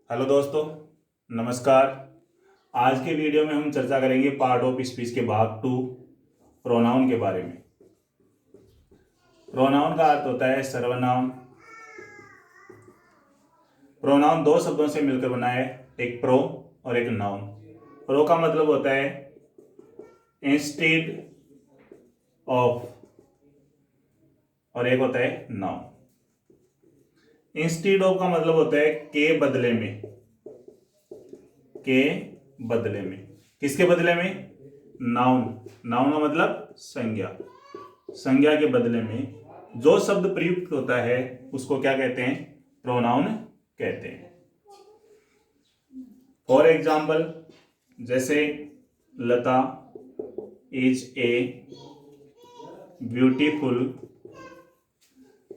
Hello दोस्तों, नमस्कार। आज के वीडियो में हम चर्चा करेंगे पार्ट ऑफ स्पीच के भाग 2 प्रोनाउन के बारे में। प्रोनाउन का अर्थ होता है सर्वनाम। प्रोनाउन दो शब्दों से मिलकर बना है, एक प्रो और एक नाउन। प्रो का मतलब होता है इंस्टेड ऑफ और एक होता है नाउन। इंस्टेड ऑफ का मतलब होता है के बदले में। के बदले में, किसके बदले में? नाउन। नाउन का मतलब संज्ञा। संज्ञा के बदले में जो शब्द प्रयुक्त होता है उसको क्या कहते हैं? प्रोनाउन कहते हैं। फॉर एग्जाम्पल, जैसे Lata is a beautiful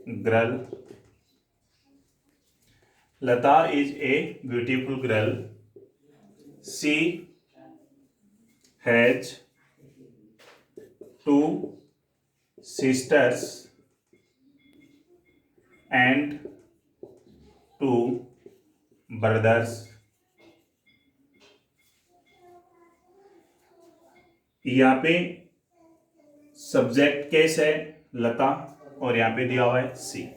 girl. Lata is a beautiful girl. She has 2 sisters and 2 brothers। यहाँ पे सब्जेक्ट केस है लता और यहाँ पे दिया हुआ है सी।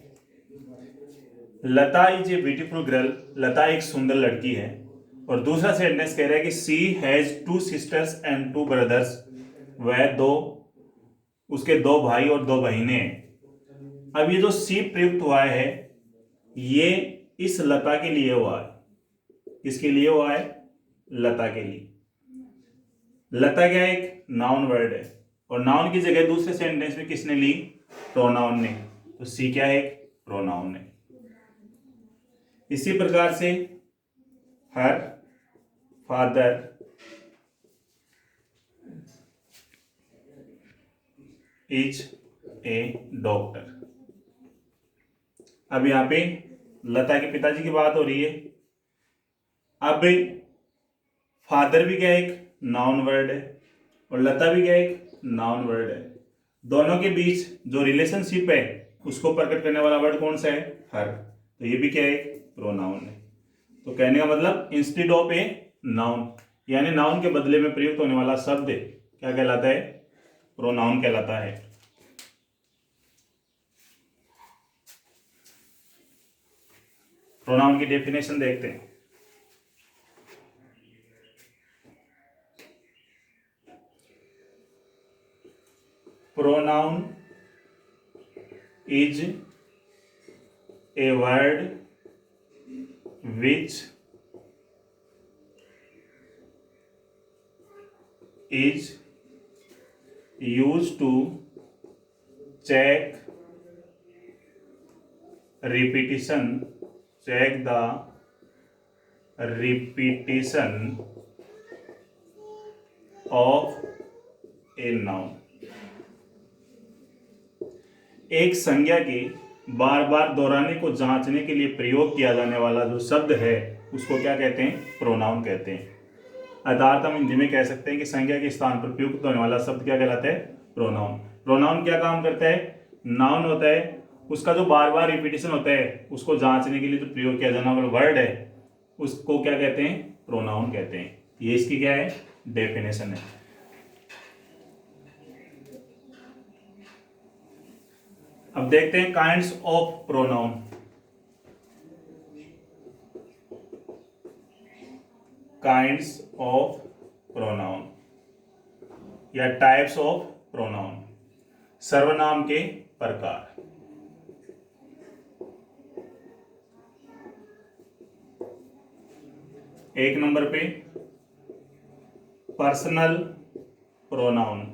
लता इज ए ब्यूटीफुल गर्ल, लता एक सुंदर लड़की है। और दूसरा सेंटेंस कह रहा है कि सी हैज 2 sisters and 2 brothers, वह उसके 2 भाई और 2 बहनें हैं। अब ये जो सी प्रयुक्त हुआ है ये इस लता के लिए हुआ है। किसके लिए हुआ है? लता के लिए। लता क्या एक नाउन वर्ड है और नाउन की जगह दूसरे सेंटेंस में किसने ली? प्रोनाउन ने। तो सी क्या है? प्रोनाउन है। इसी प्रकार से her father is a doctor. अब यहां पे लता के पिताजी की बात हो रही है। अब फादर भी क्या एक नाउन वर्ड है और लता भी क्या एक नाउन वर्ड है। दोनों के बीच जो रिलेशनशिप है उसको प्रकट करने वाला वर्ड कौन सा है? हर। तो ये भी क्या है? प्रोनाउन है। तो कहने का मतलब इंस्टेड ऑफ ए नाउन, यानी नाउन के बदले में प्रयुक्त होने वाला शब्द क्या कहलाता है? प्रोनाउन कहलाता है। प्रोनाउन की डेफिनेशन देखते हैं। Pronoun is a word which is used to check the repetition of a noun। एक संज्ञा के बार बार दोहराने को जांचने के लिए प्रयोग किया जाने वाला जो शब्द है उसको क्या कहते हैं? प्रोनाउन कहते हैं। अर्थात हम हिंदी में कह सकते हैं कि संज्ञा के स्थान पर प्रयुक्त होने वाला शब्द क्या कहलाता है? प्रोनाउन। प्रोनाउन क्या काम करता है? नाउन होता है, उसका जो बार बार रिपीटिशन होता है उसको जांचने के लिए जो प्रयोग किया जाने वाला वर्ड है उसको क्या कहते हैं? प्रोनाउन कहते हैं। ये इसकी क्या है? डेफिनेशन है। अब देखते हैं kinds of pronoun. Kinds of pronoun या टाइप्स ऑफ प्रोनाउन, सर्वनाम के प्रकार। एक नंबर पे पर्सनल प्रोनाउन,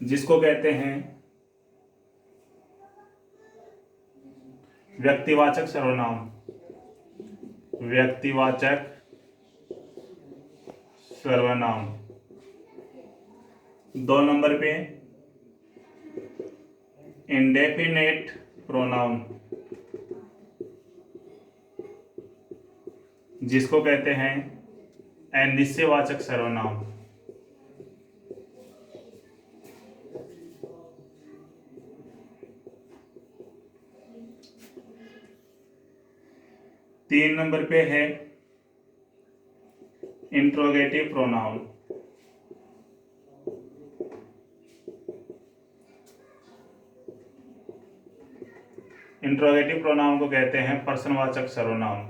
जिसको कहते हैं व्यक्तिवाचक सर्वनाम। व्यक्तिवाचक सर्वनाम। 2 नंबर पे इंडेफिनेट प्रोनाउन, जिसको कहते हैं अनिश्चयवाचक सर्वनाम। 3 नंबर पे है इंट्रोगेटिव प्रोनाउन। इंट्रोगेटिव प्रोनाउन को कहते हैं प्रश्नवाचक सर्वनाम।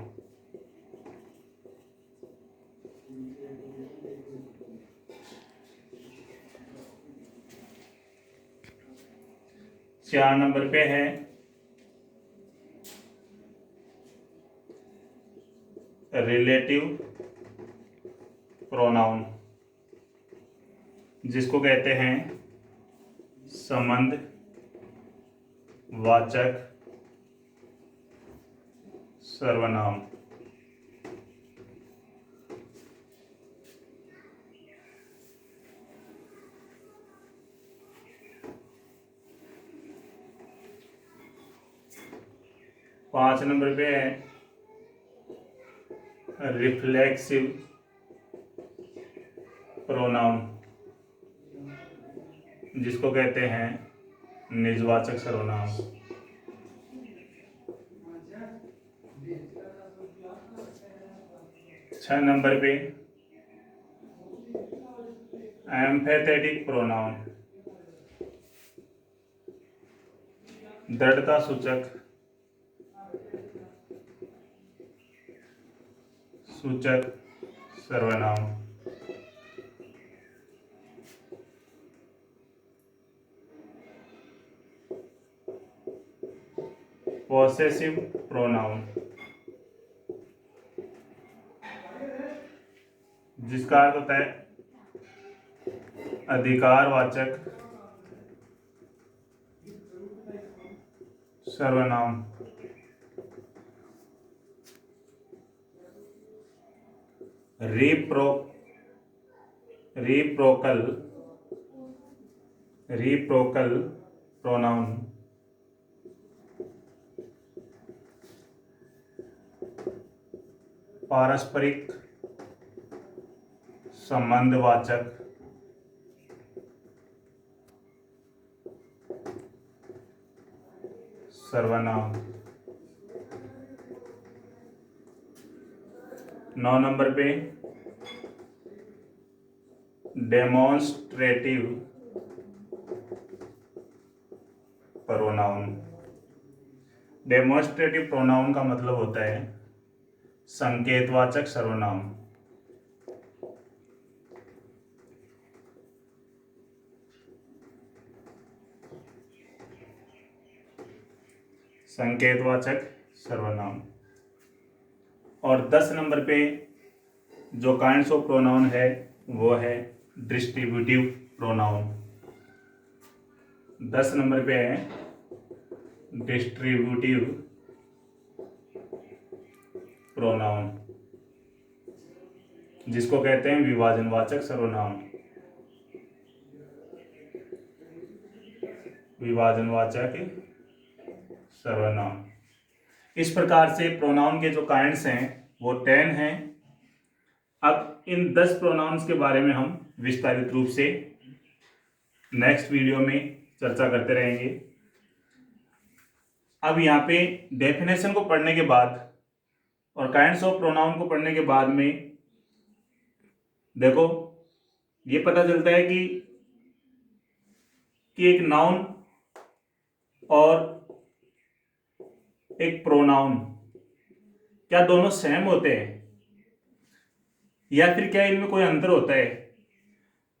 चार नंबर पे है रिलेटिव प्रोनाउन, जिसको कहते हैं संबंध वाचक सर्वनाम। पांच नंबर पे है रिफ्लेक्सिव प्रोनाउन, जिसको कहते हैं निजवाचक सर्वनाम। छह नंबर पे एम्फेथेटिक प्रोनाउन, दृढ़ता सूचक सर्वनाम। पॉसेसिव प्रोनाउन, जिसका अर्थ होता है अधिकारवाचक सर्वनाम। रिप्रोकल प्रोनाउन, पारस्परिक संबंधवाचक सर्वनाम। 9 नंबर पे डेमोन्स्ट्रेटिव प्रोनाउन। डेमोन्स्ट्रेटिव प्रोनाउन का मतलब होता है संकेतवाचक सर्वनाम। संकेतवाचक सर्वनाम। और 10 नंबर पे जो काइंड्स ऑफ प्रोनाउन है वो है डिस्ट्रीब्यूटिव प्रोनाउन। 10 नंबर पे है डिस्ट्रीब्यूटिव प्रोनाउन, जिसको कहते हैं विभाजनवाचक सर्वनाम। विभाजनवाचक सर्वनाम। इस प्रकार से प्रोनाउन के जो काइंड्स हैं वो 10 हैं। अब इन 10 प्रोनाउंस के बारे में हम विस्तारित रूप से नेक्स्ट वीडियो में चर्चा करते रहेंगे। अब यहाँ पे डेफिनेशन को पढ़ने के बाद और काइंड्स ऑफ प्रोनाउन को पढ़ने के बाद में देखो ये पता चलता है कि एक नाउन और एक प्रोनाउन क्या दोनों सेम होते हैं या फिर क्या इनमें कोई अंतर होता है,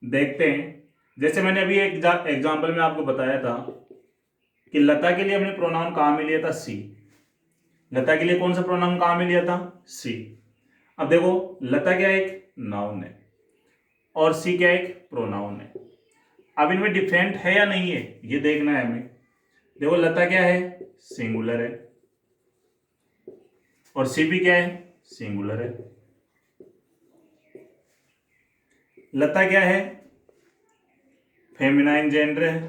देखते हैं। जैसे मैंने अभी एक एग्जांपल में आपको बताया था कि लता के लिए हमने प्रोनाउन कहाँ में लिया था, सी। लता के लिए कौन सा प्रोनाउन कहाँ में लिया था, सी। अब देखो लता क्या एक नाउन है और सी क्या एक प्रोनाउन है। अब इनमें डिफरेंट है या नहीं है ये देखना है हमें। देखो लता क्या है, सिंगुलर है, और सी भी क्या है, सिंगुलर है। लता क्या है, फेमिनाइन जेंडर है,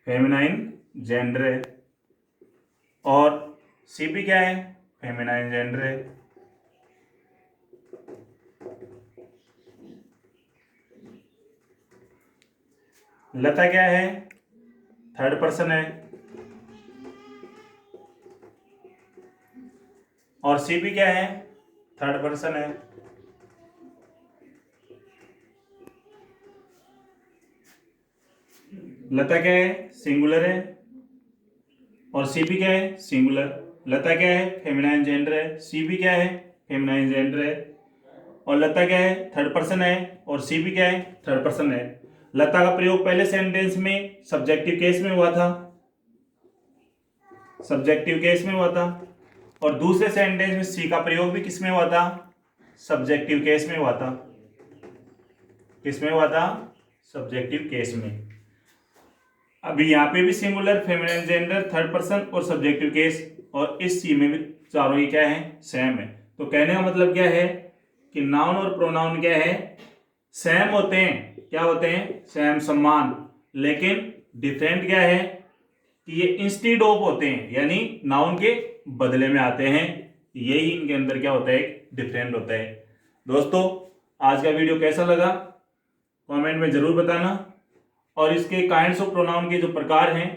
फेमिनाइन जेंडर है, और सी भी क्या है, फेमिनाइन जेंडर है। लता क्या है, थर्ड पर्सन है, और सी भी क्या है, थर्ड पर्सन है। लता क्या है, सिंगुलर है, और सी भी क्या है, सिंगुलर। लता क्या है, फेमिनाइन जेंडर है, सी भी क्या है, फेमिनाइन जेंडर है। और लता क्या है, थर्ड पर्सन है, और सी भी क्या है, थर्ड पर्सन है। लता का प्रयोग पहले सेंटेंस में सब्जेक्टिव केस में हुआ था, सब्जेक्टिव केस में हुआ था, और दूसरे सेंटेंस में सी का प्रयोग भी किस में हुआ था, सब्जेक्टिव केस में हुआ था। किस में हुआ था, सब्जेक्टिव केस में। अभी यहाँ पे भी singular, feminine gender, third person और सब्जेक्टिव केस, और इस सी में भी चारों ही क्या है, सेम है। तो कहने का मतलब क्या है कि नाउन और प्रोनाउन क्या है, सेम होते हैं। क्या होते हैं, सेम, समान, लेकिन डिफरेंट क्या है कि ये इंस्टीड ऑफ होते हैं, यानी नाउन के बदले में आते हैं। यही इनके अंदर क्या होता है, डिफरेंट होता है। दोस्तों, आज का वीडियो कैसा लगा कमेंट में जरूर बताना, और इसके काइंड्स ऑफ प्रोनाउन के जो प्रकार हैं,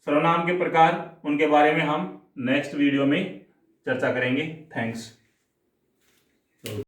सर्वनाम के प्रकार, उनके बारे में हम नेक्स्ट वीडियो में चर्चा करेंगे। थैंक्स।